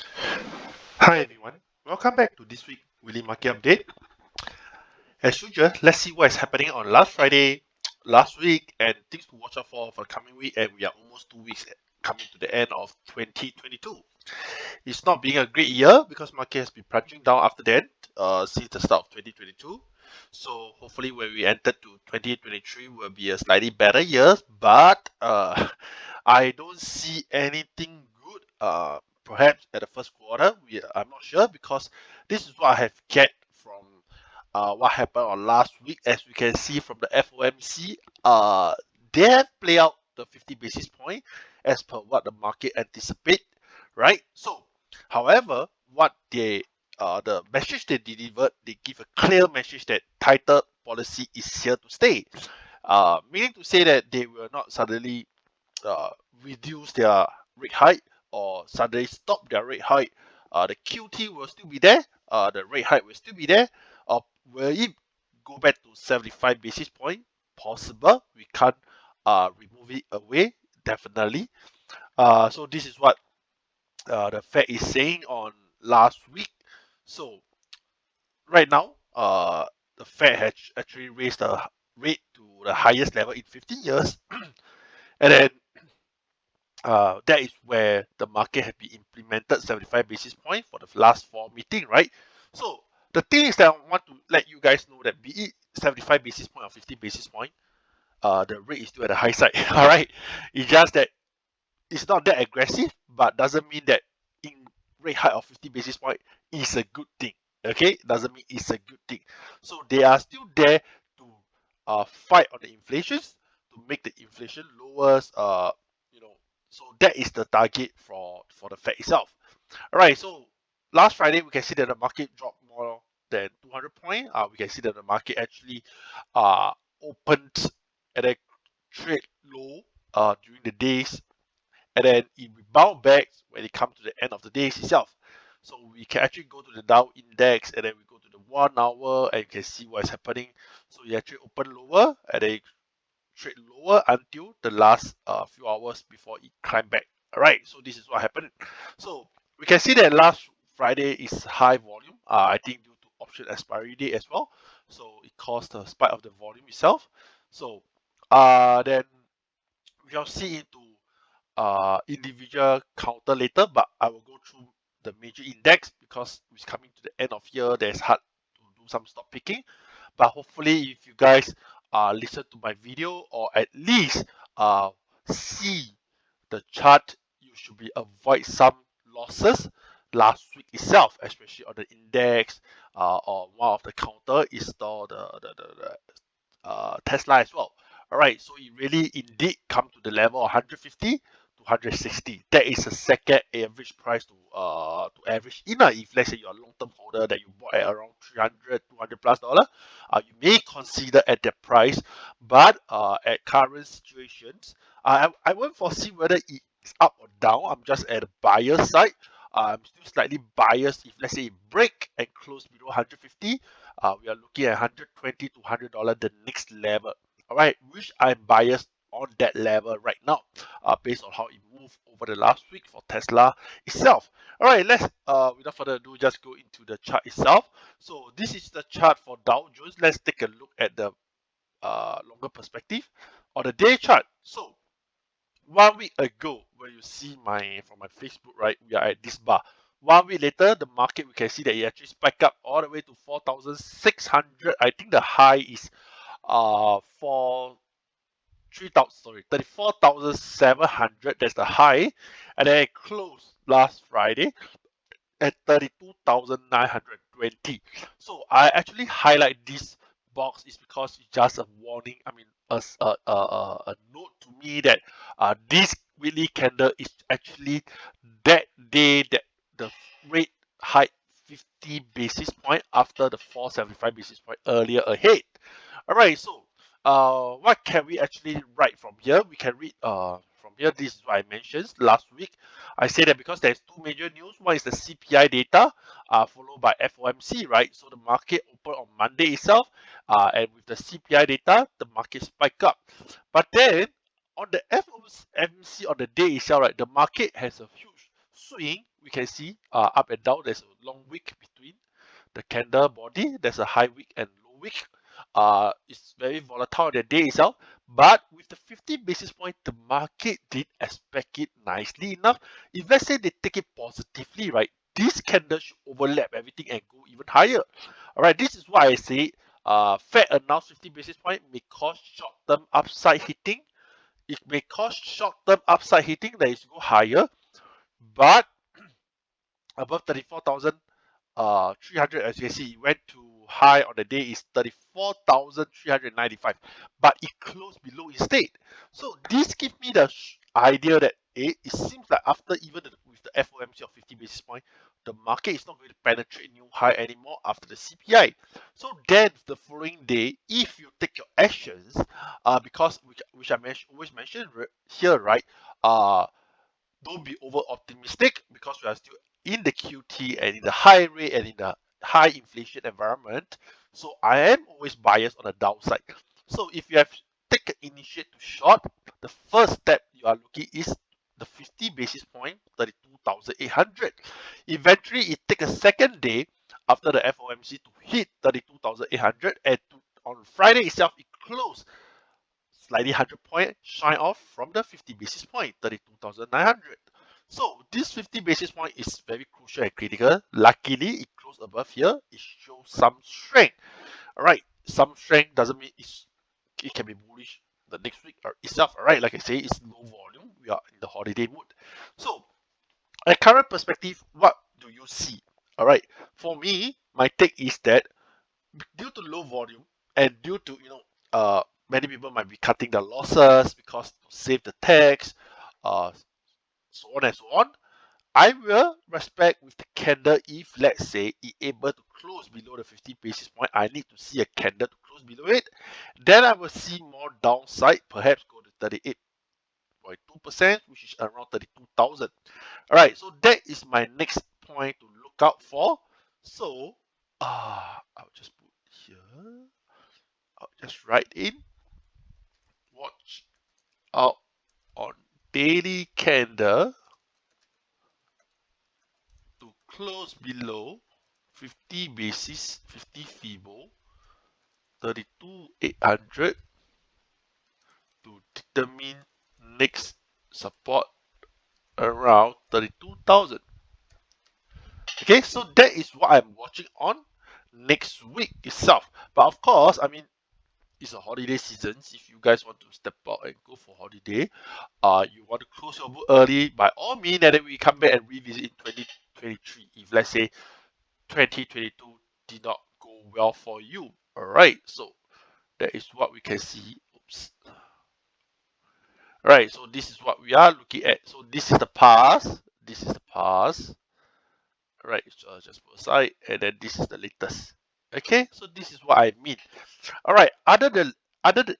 Hi everyone, welcome back to this week Weekly Market Update. As usual, let's see what is happening on last Friday, last week, and things to watch out for the coming week. And we are almost 2 weeks coming to the end of 2022. It's not being a great year because market has been plunging down after that since the start of 2022. So hopefully when we enter to 2023 will be a slightly better year, but I don't see anything good. Perhaps at the first quarter, I'm not sure because this is what I have get from what happened on last week. As we can see from the FOMC, they have played out the 50 basis point as per what the market anticipate, right? So, however, what the message they delivered, they give a clear message that tighter policy is here to stay. Meaning to say that they will not suddenly uh, reduce their rate hike or suddenly stop their rate hike. The QT will still be there. The rate hike will still be there. Or will it go back to 75 basis point? Possible. We can't remove it away. Definitely. So this is what the Fed is saying on last week. So right now, the Fed has actually raised the rate to the highest level in 15 years, and then that is where the market has been implemented 75 basis point for the last 4 meeting, right? So the thing is that I want to let you guys know that be it 75 basis point or 50 basis point, the rate is still at the high side. All right, it's just that it's not that aggressive, but doesn't mean that in rate hike of 50 basis point is a good thing. Okay, doesn't mean it's a good thing. So they are still there to fight on the inflations to make the inflation lowest. You know, so that is the target for the Fed itself. All right, so last Friday we can see that the market dropped more than 200 point. We can see that the market actually opened at a trade low during the days, and then it rebound back when it comes to the end of the day itself. So we can actually go to the Dow index, and then we go to the 1 hour and you can see what is happening. So you actually open lower and then trade lower until the last few hours before it climb back. All right, so this is what happened. So we can see that last Friday is high volume. I think due to option expiry date as well. So it caused a spike of the volume itself. So then we shall see into individual counter later, but I will go through the major index because it's coming to the end of year. There's hard to do some stock picking, but hopefully, if you guys listen to my video or at least see the chart, you should be avoid some losses last week itself, especially on the index or one of the counter is the Tesla as well. All right, so it really indeed come to the level of 150 to 160. That is a second average price to average in. If let's say you're a long-term holder that you bought at around 300, 200 plus dollar, you may consider at that price. But at current situations, I won't foresee whether it's up or down. I'm just at the buyer side. I'm still slightly biased. If let's say it break and close below 150, we are looking at 120 to $100 the next level. All right, which I'm biased on that level right now, based on how it moved over the last week for Tesla itself. All right, let's without further ado just go into the chart itself. So this is the chart for Dow Jones. Let's take a look at the longer perspective on the day chart. So 1 week ago, when you see from my Facebook, right, we are at this bar. 1 week later, the market, we can see that it actually spiked up all the way to 4,600. I think the high is for 34,700. That's the high, and then it closed last Friday at 32,920. So I actually highlight this box is because it's just a warning. I mean, a note to me that this weekly candle is actually that day that the rate hike 50 basis point after the 475 basis point earlier ahead. All right, so what can we actually write from here? We can read from here. This is what I mentioned last week. I say that because there's two major news. One is the CPI data, followed by FOMC, right? So the market opened on Monday itself, and with the CPI data, the market spiked up. But then on the FOMC on the day itself, right, the market has a huge swing, we can see up and down. There's a long wick between the candle body. There's a high wick and low wick. It's very volatile on the day itself. But with the 50 basis point, the market did expect it nicely enough. If let's say they take it positively, right, this candle should overlap everything and go even higher. All right, this is why I say Fed announced 50 basis point may cause short-term upside hitting. It may cause short-term upside hitting that is go higher, but above 34,000 300, as you can see, it went to high on the day is 34,395, but it closed below instead. So this gives me the idea that it seems like after even with the FOMC of 50 basis point, the market is not going to penetrate new high anymore after the CPI. So then the following day, if you take your actions, because which I always mention here, right? Don't be over optimistic because we are still in the QT and in the high rate and in the high inflation environment. So I am always biased on the downside. So if you have taken initiate to short, the first step you are looking is the 50 basis point, 32,800. Eventually, it takes a second day after the FOMC to hit 32,800, and on Friday itself, it closed slightly 100 point shine off from the 50 basis point, 32,900. So this 50 basis point is very crucial and critical. Luckily, it closed above here. It shows some strength. All right, some strength doesn't mean it can be bullish the next week or itself. All right, like I say, it's low volume. We are in the holiday mood. So at current perspective, what do you see? All right, for me, my take is that due to low volume and due to many people might be cutting their losses because to save the tax, uh, so on and so on. I will respect with the candle if let's say it able to close below the 50 basis point. I need to see a candle to close below it. Then I will see more downside, perhaps go to 38.2%, which is around 32,000. All right, so that is my next point to look out for. So I'll just put here. I'll just write in watch out on daily candle to close below 50 basis, 50 Fibo, 32,800 to determine next support around 32,000. Okay, so that is what I'm watching on next week itself. But of course, I mean, it's a holiday season. If you guys want to step out and go for holiday, you want to close your book early, by all means, and then we come back and revisit in 2023. If let's say 2022 did not go well for you, all right. So that is what we can see. Oops. All right. So this is what we are looking at. So this is the past. This is the past. All right. So I'll just put aside, and then this is the latest. Okay. So this is what I mean. All right. Other than other than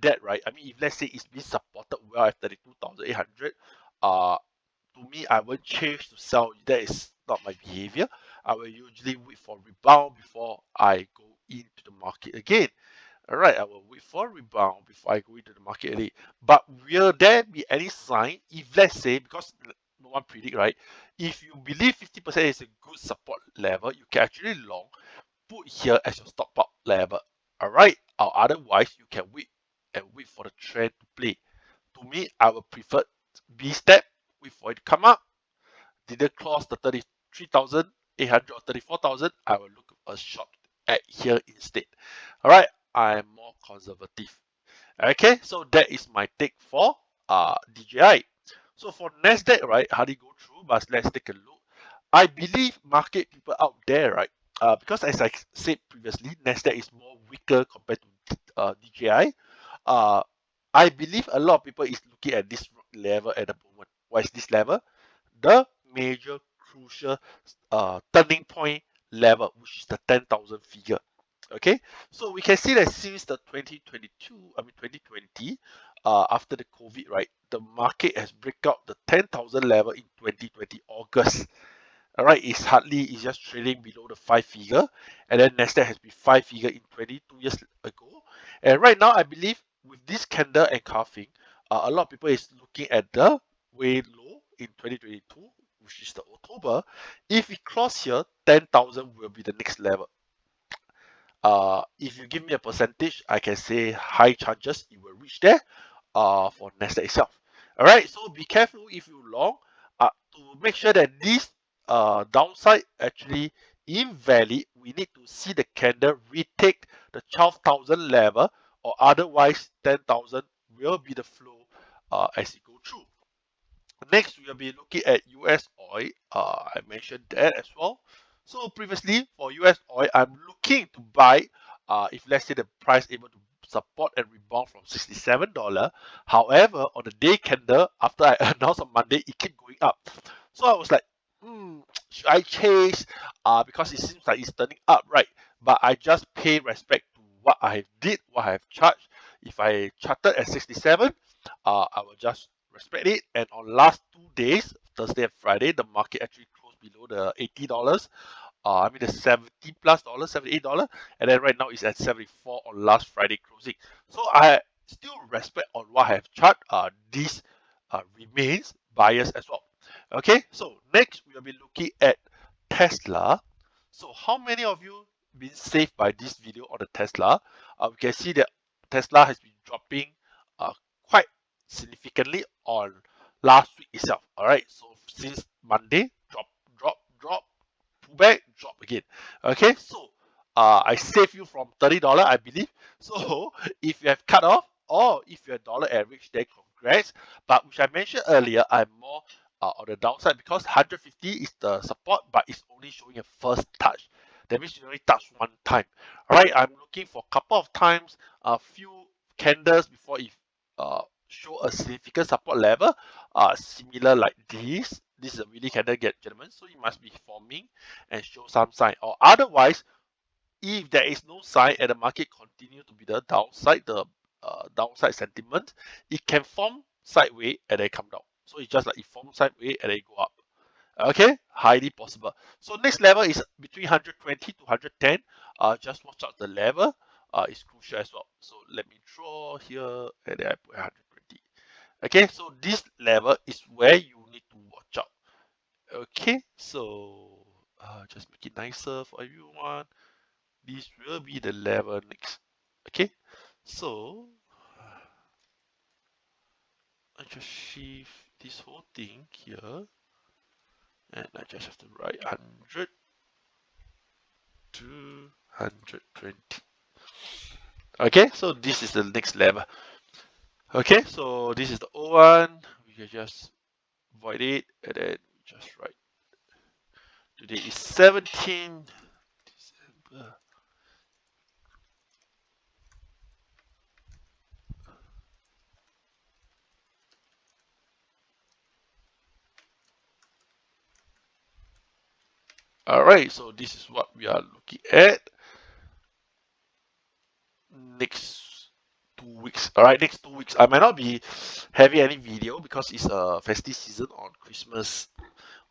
that, right? I mean, if let's say it's been supported well at 32,800, to me, I won't change to sell. That is not my behavior. I will usually wait for rebound before I go into the market again. All right, I will wait for rebound before I go into the market again. But will there be any sign if let's say, because no one predict, right? If you believe 50% is a good support level, you can actually long put here as your stop out level. All right, or otherwise you can wait for the trend to play. To me, I would prefer B step, wait for it to come up. Did it cross the 33,800 or 34,000? I will look a short at here instead. All right, I am more conservative. Okay, so that is my take for DJI. So for Nasdaq, right, how do you go through? But let's take a look. I believe market people out there, right, because as I said previously, Nasdaq is more weaker compared to DJI. I believe a lot of people is looking at this level at the moment. What is this level? The major crucial turning point level, which is the 10,000 figure. Okay, so we can see that since the 2020, after the COVID, right, the market has break out the 10,000 level in 2020 August. All right, it's just trading below the 5 figure, and then Nasdaq has been 5 figure in 22 years ago, and right now I believe with this candle and cuffing, a lot of people is looking at the way low in 2022, which is the October, if we cross here, 10,000 will be the next level. If you give me a percentage, I can say high chances it will reach there for Nasdaq itself. All right, so be careful if you long to make sure that this downside actually invalid. We need to see the candle retake the 12,000 level, or otherwise 10,000 will be the flow as it go through. Next, we will be looking at US oil. I mentioned that as well. So previously for US oil, I'm looking to buy if let's say the price able to support and rebound from $67. However, on the day candle after I announced on Monday, it kept going up. So I was like, should I chase? Because it seems like it's turning up, right? But I just pay respect to what I did, what I have charged. If I charted at 67, I will just respect it. And on last 2 days, Thursday and Friday, the market actually closed below the $80. I mean the $70+ $78, and then right now it's at 74 on last Friday closing. So I still respect on what I have charted. This remains biased as well. Okay, so next we'll be looking at Tesla. So how many of you been saved by this video on the Tesla? We can see that Tesla has been dropping quite significantly on last week itself. All right, so since Monday, drop, pull back, drop again. Okay, so I save you from $30, I believe. So if you have cut off, or if you're dollar average, then congrats. But which I mentioned earlier, I'm more on the downside because 150 is the support, but it's only showing a first touch. That means you only touch one time. All right, I'm looking for a couple of times, a few candles before it show a significant support level, similar like this. This is a really candle, gentlemen, so it must be forming and show some sign. Or otherwise, if there is no sign and the market continue to be the downside, the downside sentiment, it can form sideways and then come down. So it's just like it forms sideways and then go up. Okay, highly possible. So next level is between 120 to 110. Just watch out the level. It's crucial as well. So let me draw here and then I put 120. Okay, so this level is where you need to watch out. Okay, so just make it nicer for everyone. This will be the level next. Okay, so I just shift this whole thing here, and I just have to write 100 to 120. Okay, so this is the next level. Okay, so this is the old one. We can just void it and then just write. Today is 17 December. All right, so this is what we are looking at next 2 weeks. All right, next 2 weeks. I might not be having any video because it's a festive season on Christmas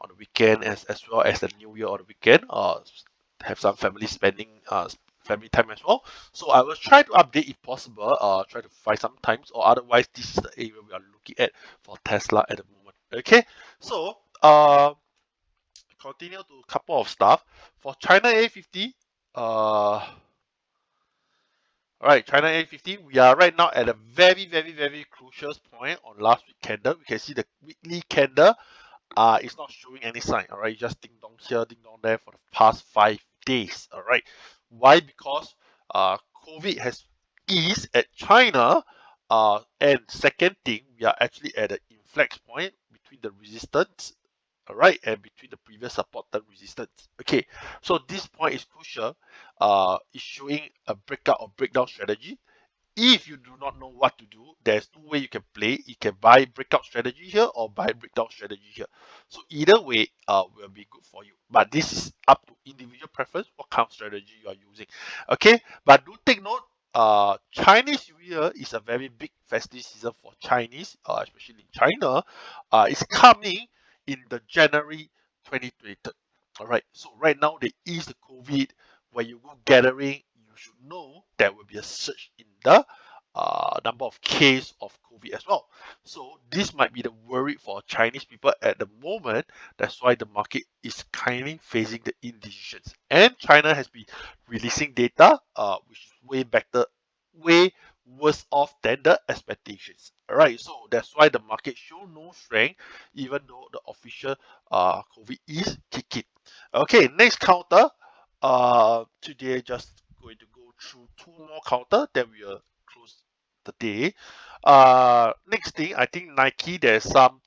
on the weekend as well as the New Year on the weekend. Have some family spending family time as well. So I will try to update if possible. Try to find some times, or otherwise this is the area we are looking at for Tesla at the moment. Okay, so continue to a couple of stuff for China A50. All right, China A50, we are right now at a very crucial point on last week candle. We can see the weekly candle is not showing any sign. All right, just ding dong here, ding dong there for the past 5 days. All right, why? Because COVID has eased at China. And second thing, we are actually at an inflex point between the resistance, all right, and between the previous support and resistance. Okay, so this point is crucial. It's showing a breakout or breakdown strategy. If you do not know what to do, there's two ways you can play. You can buy breakout strategy here or buy breakdown strategy here. So either way will be good for you. But this is up to individual preference, what kind of strategy you are using. Okay, but do take note, Chinese New Year is a very big festive season for Chinese, especially in China. It's coming in the January 2023. All right, so right now there is the COVID. When you go gathering, you should know there will be a surge in the number of case of COVID as well. So this might be the worry for Chinese people at the moment. That's why the market is kindly facing the indecisions. And China has been releasing data, which is way better, way worse off than the expectations. Alright, so that's why the market show no strength, even though the official COVID is kicking. Okay, next counter. Today just going to go through two more counter, then we will close the day. Next thing, I think Nike, there's some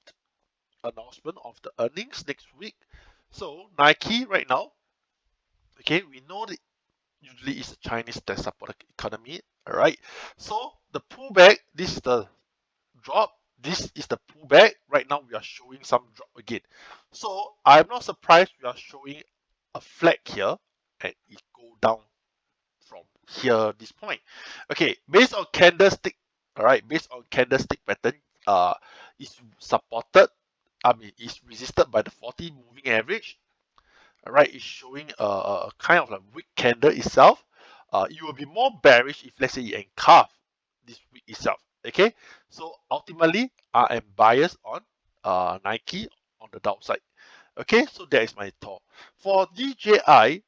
announcement of the earnings next week. So Nike right now, okay, we know that usually it's the Chinese that support the economy, all right. So the pullback, this is the drop, this is the pullback. Right now we are showing some drop again. So I'm not surprised we are showing a flag here and it go down from here this point. Okay, based on candlestick, all right, based on candlestick pattern, is supported, I mean is resisted by the 40 moving average. All right, it's showing a kind of a weak candle itself. It will be more bearish if let's say it encarve this week itself. Okay, so ultimately I am biased on Nike on the downside. Okay, so that is my thought. For DJI,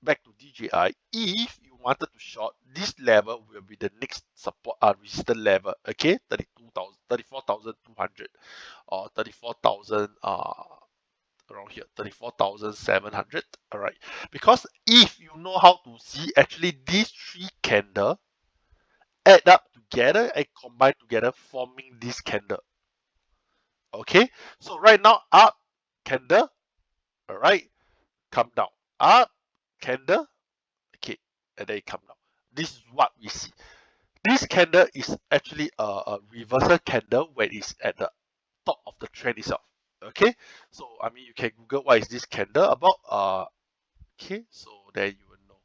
back to DJI, if you wanted to short, this level will be the next support resistance level. Okay, 32,000, 34,200 or 34,000 around here, 34,700. All right, because if you know how to see, actually these three candle add up together and combine together, forming this candle. Okay, so right now up candle, all right, come down, up candle, okay, and then it come down. This is what we see. This candle is actually a reversal candle when it's at the top of the trend itself. Okay, so I mean you can Google what is this candle about. Okay, so then you will know.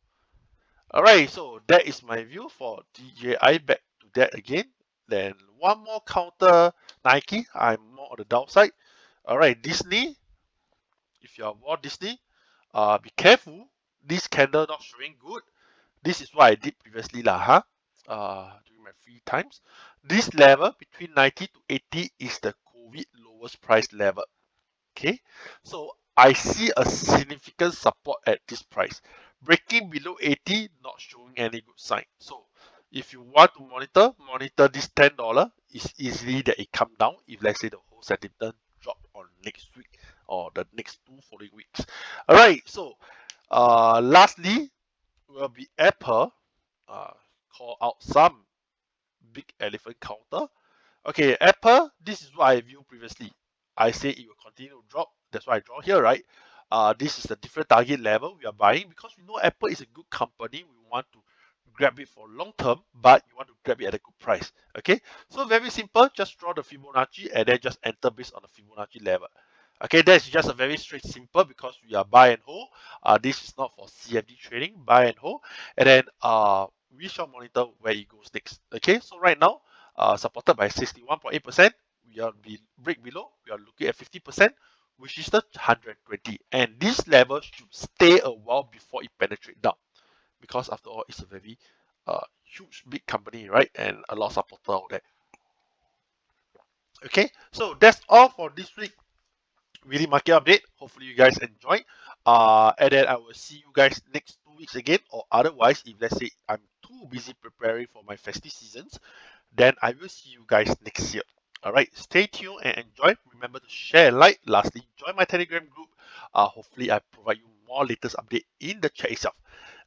Alright, so that is my view for DJI. Back to that again. Then one more counter, Nike. I'm more on the downside. Alright, Disney. If you are Walt Disney, be careful. This candle not showing good. This is what I did previously lah, huh? During my free times. This level between 90 to 80 is the COVID lowest price level. Okay, so I see a significant support at this price. Breaking below 80, not showing any good sign. So if you want to monitor this $10, it's easily that it come down if let's say the whole sentiment drop on next week or the next two following weeks. Alright, so lastly will be Apple. Call out some big elephant counter. Okay, Apple, this is what I viewed previously. I say it will continue to drop. That's why I draw here, right? This is the different target level we are buying because we know Apple is a good company. We want to grab it for long term, but you want to grab it at a good price. Okay, so very simple. Just draw the Fibonacci and then just enter based on the Fibonacci level. Okay, that's just a very straight simple because we are buy and hold. This is not for CFD trading, buy and hold. And then we shall monitor where it goes next. Okay, so right now, supported by 61.8%. We are break below. We are looking at 50%, which is the 120. And this level should stay a while before it penetrate down, because after all, it's a very huge big company, right? And a lot of supporter out there. Okay, so that's all for this week. Really market update. Hopefully you guys enjoyed. And then I will see you guys next 2 weeks again, or otherwise, if let's say I'm too busy preparing for my festive seasons, then I will see you guys next year. Alright, stay tuned and enjoy. Remember to share and like. Lastly, join my Telegram group. Hopefully I provide you more latest update in the chat itself.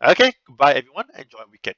Okay, goodbye everyone. Enjoy your weekend.